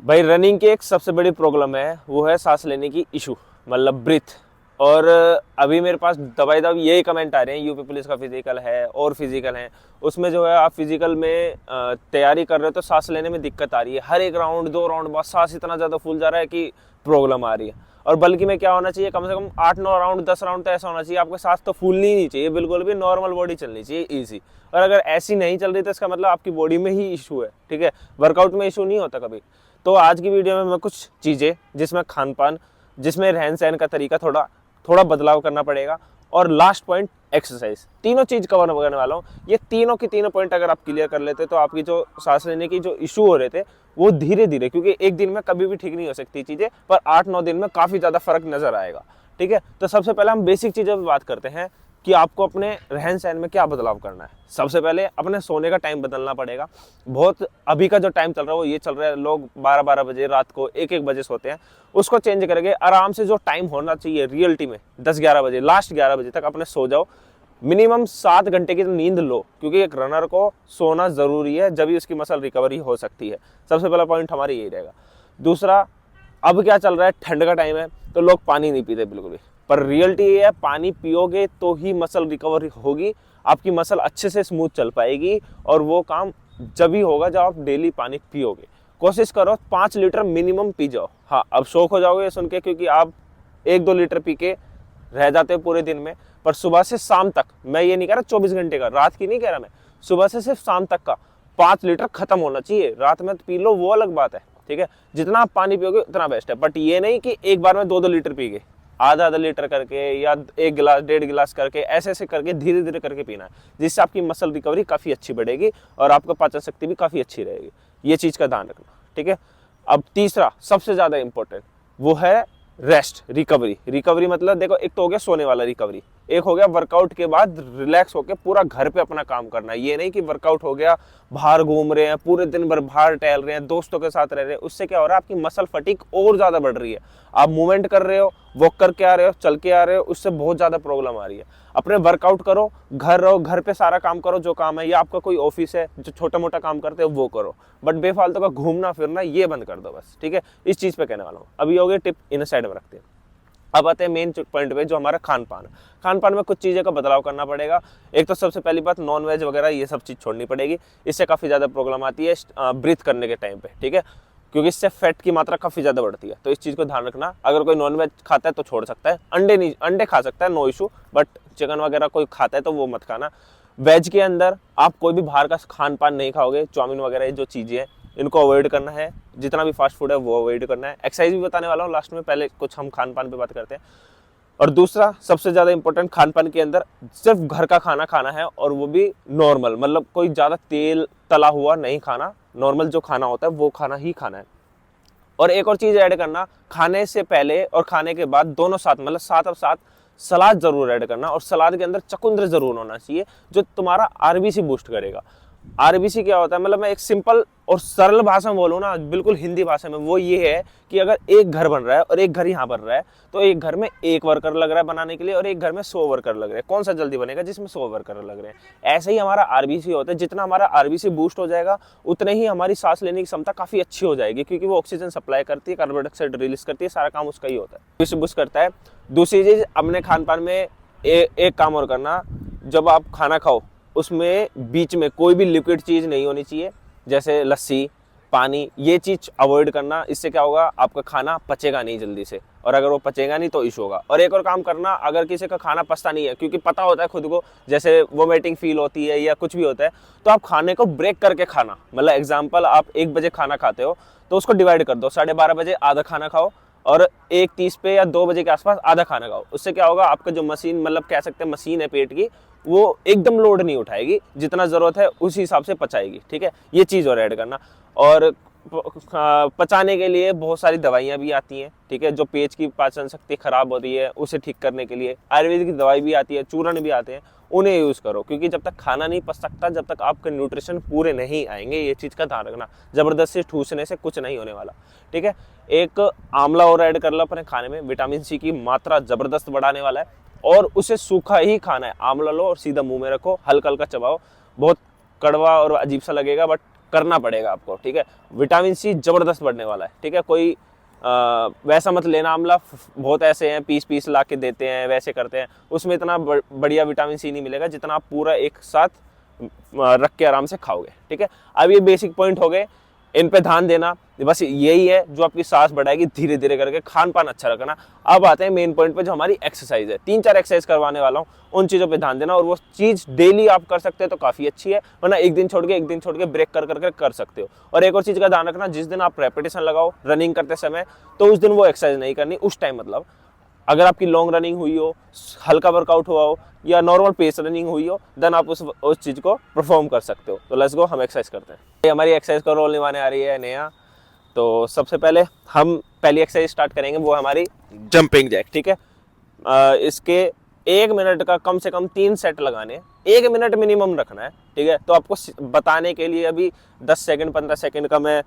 भाई रनिंग की एक सबसे बड़ी प्रॉब्लम है, वो है सांस लेने की इशू, मतलब ब्रीथ। और अभी मेरे पास दवाई यही कमेंट आ रहे हैं, यूपी पुलिस का फिजिकल है और फिजिकल है, उसमें जो है आप फिजिकल में तैयारी कर रहे हो तो सांस लेने में दिक्कत आ रही है। हर एक राउंड 2 राउंड बाद सांस इतना ज़्यादा फूल जा रहा है कि प्रॉब्लम आ रही है। और बल्कि में क्या होना चाहिए, कम से कम 8-9 राउंड 10 राउंड तो ऐसा होना चाहिए आपके सांस तो फूलनी ही नहीं चाहिए, बिल्कुल भी नॉर्मल बॉडी चलनी चाहिए, ईजी। और अगर ऐसी नहीं चल रही तो इसका मतलब आपकी बॉडी में ही इशू है, ठीक है। वर्कआउट में इशू नहीं होता कभी। तो आज की वीडियो में मैं कुछ चीज़ें, जिसमें खान पान, जिसमें रहन सहन का तरीका थोड़ा बदलाव करना पड़ेगा, और लास्ट पॉइंट एक्सरसाइज, तीनों चीज़ कवर करने वाला हूँ। ये तीनों के तीनों पॉइंट अगर आप क्लियर कर लेते तो आपकी जो सांस लेने की जो इशू हो रहे थे वो धीरे धीरे, क्योंकि एक दिन में कभी भी ठीक नहीं हो सकती चीज़ें, पर 8-9 दिन में काफ़ी ज़्यादा फर्क नजर आएगा, ठीक है। तो सबसे पहले हम बेसिक चीज़ों पर बात करते हैं कि आपको अपने रहन सहन में क्या बदलाव करना है। सबसे पहले अपने सोने का टाइम बदलना पड़ेगा। बहुत अभी का जो टाइम चल रहा है वो ये चल रहा है, लोग 12-12 बजे रात को 1-1 बजे सोते हैं, उसको चेंज करके आराम से जो टाइम होना चाहिए रियलिटी में 10-11 बजे, लास्ट 11 बजे तक अपने सो जाओ। मिनिमम 7 घंटे की नींद लो, क्योंकि एक रनर को सोना ज़रूरी है, जब भी उसकी मसल रिकवरी हो सकती है। सबसे पहला पॉइंट हमारी यही रहेगा। दूसरा, अब क्या चल रहा है, ठंड का टाइम है तो लोग पानी नहीं पीते बिल्कुल भी, पर रियलिटी ये है पानी पियोगे तो ही मसल रिकवरी होगी, आपकी मसल अच्छे से स्मूथ चल पाएगी, और वो काम जब ही होगा जब आप डेली पानी पियोगे। कोशिश करो 5 लीटर मिनिमम पी जाओ। हाँ, अब शौक हो जाओगे सुन के, क्योंकि आप 1-2 लीटर पी के रह जाते हो पूरे दिन में, पर सुबह से शाम तक, मैं ये नहीं कह रहा 24 घंटे का, रात की नहीं कह रहा मैं, सुबह से सिर्फ शाम तक का 5 लीटर खत्म होना चाहिए। रात में तो पी लो, वो अलग बात है, ठीक है। जितना आप पानी पियोगे उतना बेस्ट है, बट ये नहीं कि एक बार में 2-2 लीटर पी गए, आधा लीटर करके या 1 गिलास 1.5 गिलास करके, ऐसे ऐसे करके धीरे धीरे करके पीना है, जिससे आपकी मसल रिकवरी काफ़ी अच्छी बढ़ेगी और आपका पाचन शक्ति भी काफ़ी अच्छी रहेगी। ये चीज़ का ध्यान रखना, ठीक है। अब तीसरा सबसे ज़्यादा इंपॉर्टेंट, वो है रेस्ट, रिकवरी मतलब देखो, एक तो हो गया सोने वाला रिकवरी, एक हो गया वर्कआउट के बाद रिलैक्स होकर पूरा घर पे अपना काम करना है। ये नहीं कि वर्कआउट हो गया, बाहर घूम रहे हैं, पूरे दिन भर बाहर टहल रहे हैं, दोस्तों के साथ रह रहे हैं, उससे क्या हो रहा है, आपकी मसल फटीग और ज्यादा बढ़ रही है। आप मूवमेंट कर रहे हो, वॉक करके आ रहे हो, चल के आ रहे हो, उससे बहुत ज्यादा प्रॉब्लम आ रही है। अपने वर्कआउट करो, घर रहो, घर पे सारा काम करो जो काम है, या आपका कोई ऑफिस है जो छोटा मोटा काम करते हो वो करो, बट बेफालतू का घूमना फिरना ये बंद कर दो बस, ठीक है। इस चीज पे कहने वाला हूँ। अभी हो गए टिप, इन साइड में रखते हैं। अब आते हैं मेन पॉइंट पे, जो हमारा खान पान में कुछ चीज़ें का बदलाव करना पड़ेगा। एक तो सबसे पहली बात, नॉन वेज वगैरह ये सब चीज़ छोड़नी पड़ेगी, इससे काफ़ी ज़्यादा प्रॉब्लम आती है ब्रीथ करने के टाइम पे, ठीक है, क्योंकि इससे फैट की मात्रा काफ़ी ज़्यादा बढ़ती है। तो इस चीज़ को ध्यान रखना। अगर कोई नॉन वेज खाता है तो छोड़ सकता है, अंडे खा सकता है, नो इशू, बट चिकन वगैरह कोई खाता है तो वो मत खाना। वेज के अंदर आप कोई भी बाहर का खान पान नहीं खाओगे, चाउमीन वगैरह जो चीज़ें हैं इनको अवॉइड करना है, जितना भी फास्ट फूड है वो अवॉइड करना है। एक्सरसाइज भी बताने वाला हूँ लास्ट में, पहले कुछ हम खान पान पे बात करते हैं। और दूसरा सबसे ज़्यादा इंपॉर्टेंट, खान पान के अंदर सिर्फ घर का खाना खाना है, और वो भी नॉर्मल, मतलब कोई ज़्यादा तेल तला हुआ नहीं खाना, नॉर्मल जो खाना होता है वो खाना ही खाना है। और एक और चीज़ ऐड करना, खाने से पहले और खाने के बाद दोनों साथ, मतलब साथ और साथ सलाद जरूर ऐड करना, और सलाद के अंदर चुकंदर जरूर होना चाहिए, जो तुम्हारा आरबीसी बूस्ट करेगा। आरबीसी क्या होता है, मतलब मैं एक सिंपल और सरल भाषा में बोलूँ ना, बिल्कुल हिंदी भाषा में, वो ये है कि अगर एक घर बन रहा है और एक घर यहाँ बन रहा है, तो एक घर में 1 वर्कर लग रहा है बनाने के लिए और एक घर में 100 वर्कर लग रहे हैं, कौन सा जल्दी बनेगा, जिसमें 100 वर्कर लग रहे हैं। ऐसे ही हमारा आरबीसी होता है, जितना हमारा आरबीसी बूस्ट हो जाएगा उतने ही हमारी सांस लेने की क्षमता काफी अच्छी हो जाएगी, क्योंकि वो ऑक्सीजन सप्लाई करती है, कार्बन डाइऑक्साइड रिलीज करती है, सारा काम उसका ही होता है, बूस्ट करता है। दूसरी चीज, अपने खान पान में एक काम और करना, जब आप खाना खाओ उसमें बीच में कोई भी लिक्विड चीज़ नहीं होनी चाहिए, जैसे लस्सी, पानी, ये चीज़ अवॉइड करना। इससे क्या होगा, आपका खाना पचेगा नहीं जल्दी से, और अगर वो पचेगा नहीं तो इशू होगा। और एक और काम करना, अगर किसी का खाना पचता नहीं है, क्योंकि पता होता है खुद को, जैसे वोमिटिंग फील होती है या कुछ भी होता है, तो आप खाने को ब्रेक करके खाना, मतलब एग्जाम्पल, आप 1 बजे खाना खाते हो तो उसको डिवाइड कर दो, 12:30 बजे आधा खाना खाओ, और 1:30 पे या 2 बजे के आसपास आधा खाना खाओ। उससे क्या होगा, आपका जो मशीन, मतलब कह सकते हैं मशीन है पेट की, वो एकदम लोड नहीं उठाएगी, जितना जरूरत है उसी हिसाब से पचाएगी, ठीक है। ये चीज़ और ऐड करना। और पचाने के लिए बहुत सारी दवाइयाँ भी आती हैं, ठीक है, जो पेट की पाचन शक्ति खराब हो रही है उसे ठीक करने के लिए आयुर्वेदिक की दवाई भी आती है, चूर्ण भी आते हैं, उन्हें यूज़ करो, क्योंकि जब तक खाना नहीं पच सकता, जब तक आपके न्यूट्रिशन पूरे नहीं आएंगे, ये चीज़ का ध्यान रखना। जबरदस्ती ठूसने से कुछ नहीं होने वाला, ठीक है। एक आंवला और ऐड कर लो अपने खाने में, विटामिन सी की मात्रा जबरदस्त बढ़ाने वाला है, और उसे सूखा ही खाना है। आंवला लो और सीधा मुंह में रखो, हल्का हल्का चबाओ, बहुत कड़वा और अजीब सा लगेगा, बट करना पड़ेगा आपको, ठीक है। विटामिन सी जबरदस्त बढ़ने वाला है, ठीक है। कोई वैसा मत लेना आमला, बहुत ऐसे हैं पीस ला के देते हैं, वैसे करते हैं, उसमें इतना बढ़िया विटामिन सी नहीं मिलेगा जितना आप पूरा एक साथ रख के आराम से खाओगे, ठीक है। अब ये बेसिक पॉइंट हो गए, इन पे ध्यान देना, बस यही है जो आपकी सांस बढ़ाएगी धीरे धीरे करके। खान पान अच्छा रखना। अब आते हैं मेन पॉइंट पे जो हमारी एक्सरसाइज है। 3-4 एक्सरसाइज करवाने वाला हूँ, उन चीज़ों पे ध्यान देना, और वो चीज़ डेली आप कर सकते हैं तो काफ़ी अच्छी है, वरना एक दिन छोड़ के ब्रेक कर सकते हो। और एक और चीज़ का ध्यान रखना, जिस दिन आप रेपिटेशन लगाओ रनिंग करते समय, तो उस दिन वो एक्सरसाइज नहीं करनी उस टाइम। मतलब अगर आपकी लॉन्ग रनिंग हुई हो, हल्का वर्कआउट हुआ हो, या नॉर्मल पेस रनिंग हुई हो, देन आप उस चीज़ को परफॉर्म कर सकते हो। तो लेट्स गो, हम एक्सरसाइज करते हैं। ये हमारी एक्सरसाइज का रोल निभाने आ रही है नेहा। तो सबसे पहले हम पहली एक्सरसाइज स्टार्ट करेंगे, वो हमारी जंपिंग जैक, ठीक है। इसके 1 मिनट का कम से कम 3 सेट लगाने, 1 मिनट मिनिमम रखना है, ठीक है। तो आपको बताने के लिए अभी 10 सेकंड 15 सेकंड का मैं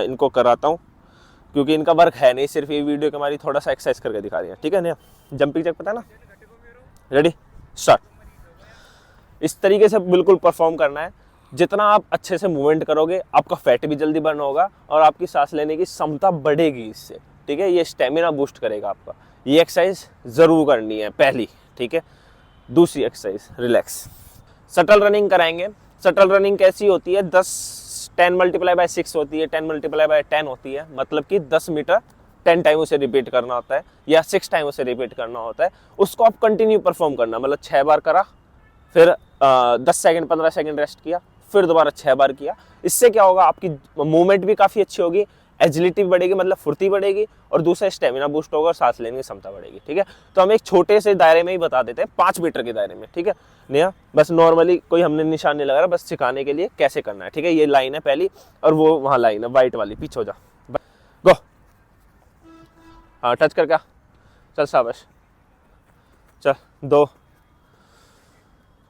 इनको कराता हूँ, क्योंकि इनका वर्क है नहीं, सिर्फ ये वीडियो के हमारी थोड़ा सा एक्सरसाइज करके दिखा रही है, ठीक है नेहा। जंपिंग जैक पता है ना, रेडी स्टार्ट। इस तरीके से बिल्कुल परफॉर्म करना है। जितना आप अच्छे से मूवमेंट करोगे, आपका फैट भी जल्दी बर्न होगा और आपकी सांस लेने की क्षमता बढ़ेगी इससे, ठीक है। ये स्टेमिना बूस्ट करेगा आपका। ये एक्सरसाइज जरूर करनी है पहली, ठीक है। दूसरी एक्सरसाइज रिलैक्स, शटल रनिंग कराएंगे। शटल रनिंग कैसी होती है, 10 × 6 होती है, 10 × 10 होती है, मतलब कि 10 मीटर 10 टाइम उसे रिपीट करना होता है, या 6 टाइम उसे रिपीट करना होता है। उसको आप कंटिन्यू परफॉर्म करना, मतलब 6 बार करा, फिर 10 सेकंड 15 सेकंड रेस्ट किया, फिर दोबारा 6 बार किया। इससे क्या होगा, आपकी मूवमेंट भी काफ़ी अच्छी होगी, एजिलिटी बढ़ेगी, मतलब फुर्ती बढ़ेगी, और दूसरा स्टेमिना बूस्ट होगा और सांस लेने की क्षमता बढ़ेगी, ठीक है। तो हम एक छोटे से दायरे में ही बता देते हैं, 5 मीटर के दायरे में, ठीक है नेहा। बस नॉर्मली कोई हमने निशान नहीं लगा रहा, बस सिखाने के लिए कैसे करना है, ठीक है। ये लाइन है पहली, और वो वहाँ लाइन है वाइट वाली, पीछे हो जा, गो। हाँ टच कर, क्या चल, शाबाश, चल 2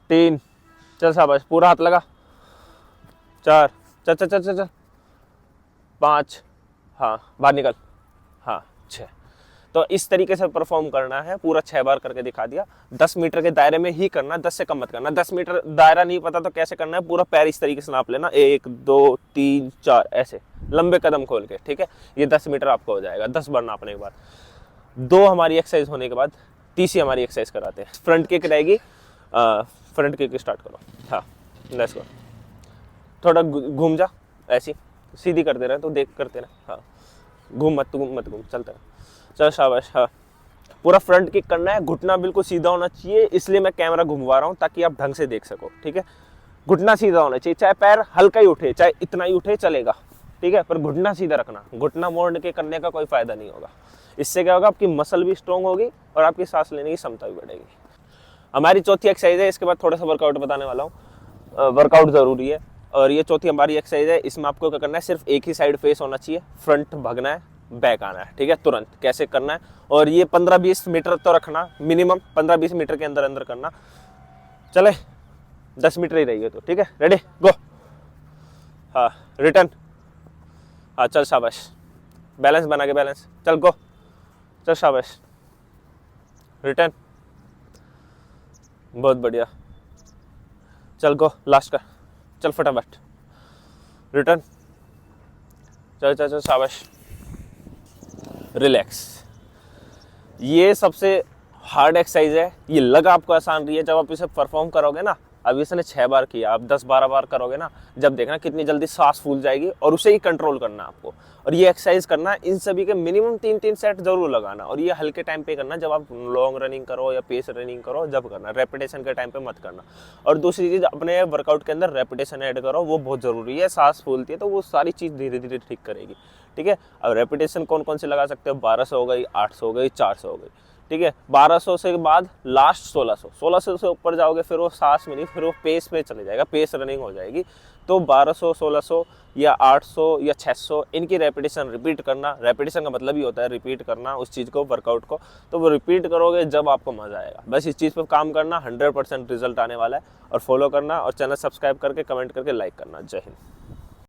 3, चल शाबाश, पूरा हाथ लगा, 4, चल चल चल चल चल, 5, हाँ बाहर निकल, हाँ 6। तो इस तरीके से परफॉर्म करना है, पूरा 6 बार करके दिखा दिया। 10 मीटर के दायरे में ही करना, 10 से कम मत करना। 10 मीटर दायरा नहीं पता तो कैसे करना है, पूरा पैर इस तरीके से नाप लेना, 1 2 3 4 ऐसे लंबे कदम खोल के, ठीक है। ये 10 मीटर आपको हो जाएगा 10 बार नापने के बाद। 2 हमारी एक्सरसाइज होने के बाद तीसरी हमारी एक्सरसाइज कराते हैं। फ्रंट किक रहेगी, फ्रंट किक स्टार्ट करो, हाँ लेट्स गो। थोड़ा घूम जा, ऐसी सीधी कर दे रहे हैं तो देख करते रहे, हाँ घूम मत चलता है, चल शाबाश। हाँ पूरा फ्रंट किक करना है, घुटना बिल्कुल सीधा होना चाहिए, इसलिए मैं कैमरा घुमवा रहा हूँ ताकि आप ढंग से देख सको, ठीक है। घुटना सीधा होना चाहिए, चाहे पैर हल्का ही उठे, चाहे इतना ही उठे चलेगा, ठीक है, पर घुटना सीधा रखना। घुटना मोड़ के करने का कोई फायदा नहीं होगा। इससे क्या होगा, आपकी मसल भी स्ट्रॉन्ग होगी और आपकी सांस लेने की क्षमता भी बढ़ेगी। हमारी चौथी एक्सरसाइज है, इसके बाद थोड़ा सा वर्कआउट बताने वाला हूँ। वर्कआउट जरूरी है, और ये चौथी हमारी एक्सरसाइज है। इसमें आपको क्या करना है, सिर्फ एक ही साइड फेस होना चाहिए, फ्रंट भागना है, बैक आना है, ठीक है, तुरंत कैसे करना है। और ये 15-20 मीटर तो रखना, मिनिमम 15-20 मीटर के अंदर करना, चले 10 मीटर ही रही है तो, ठीक है। रेडी गो, हाँ रिटर्न, हाँ चल शाबाश, बैलेंस बना के बैलेंस, चल गो, चल शाबाश, रिटर्न, बहुत बढ़िया, चल गो, लास्ट कर, चल फटाफट, रिटर्न, चल चल चल शाबाश, रिलैक्स। ये सबसे हार्ड एक्सरसाइज है, ये लगा आपको आसान रही है, जब आप इसे परफॉर्म करोगे ना, अब इसने 6 बार किया, आप 10-12 बार करोगे ना, जब देखना कितनी जल्दी सांस फूल जाएगी, और उसे ही कंट्रोल करना आपको। और ये एक्सरसाइज करना, इन सभी के मिनिमम 3-3 सेट जरूर लगाना, और ये हल्के टाइम पे करना, जब आप लॉन्ग रनिंग करो या पेस रनिंग करो जब करना, रेपिटेशन के टाइम पे मत करना। और दूसरी चीज़, अपने वर्कआउट के अंदर रेपिटेशन ऐड करो, वो बहुत ज़रूरी है। सांस फूलती है तो वो सारी चीज़ धीरे धीरे ठीक करेगी, ठीक है। अब रेपिटेशन कौन कौन से लगा सकते हो, 1200 हो गई, 800 हो गई, 400 हो गई, ठीक है। 1200 से बाद लास्ट 1600 से ऊपर जाओगे, फिर वो सांस में नहीं, फिर वो पेस पे चले जाएगा, पेस रनिंग हो जाएगी। तो 1200, 1600 या 800 या 600 इनकी रेपिटेशन रिपीट करना। रेपिटेशन का मतलब ही होता है रिपीट करना उस चीज़ को, वर्कआउट को। तो वो रिपीट करोगे जब आपको मज़ा आएगा। बस इस चीज़ पर काम करना, 100% रिजल्ट आने वाला है। और फॉलो करना, और चैनल सब्सक्राइब करके कमेंट करके लाइक करना। जय हिंद।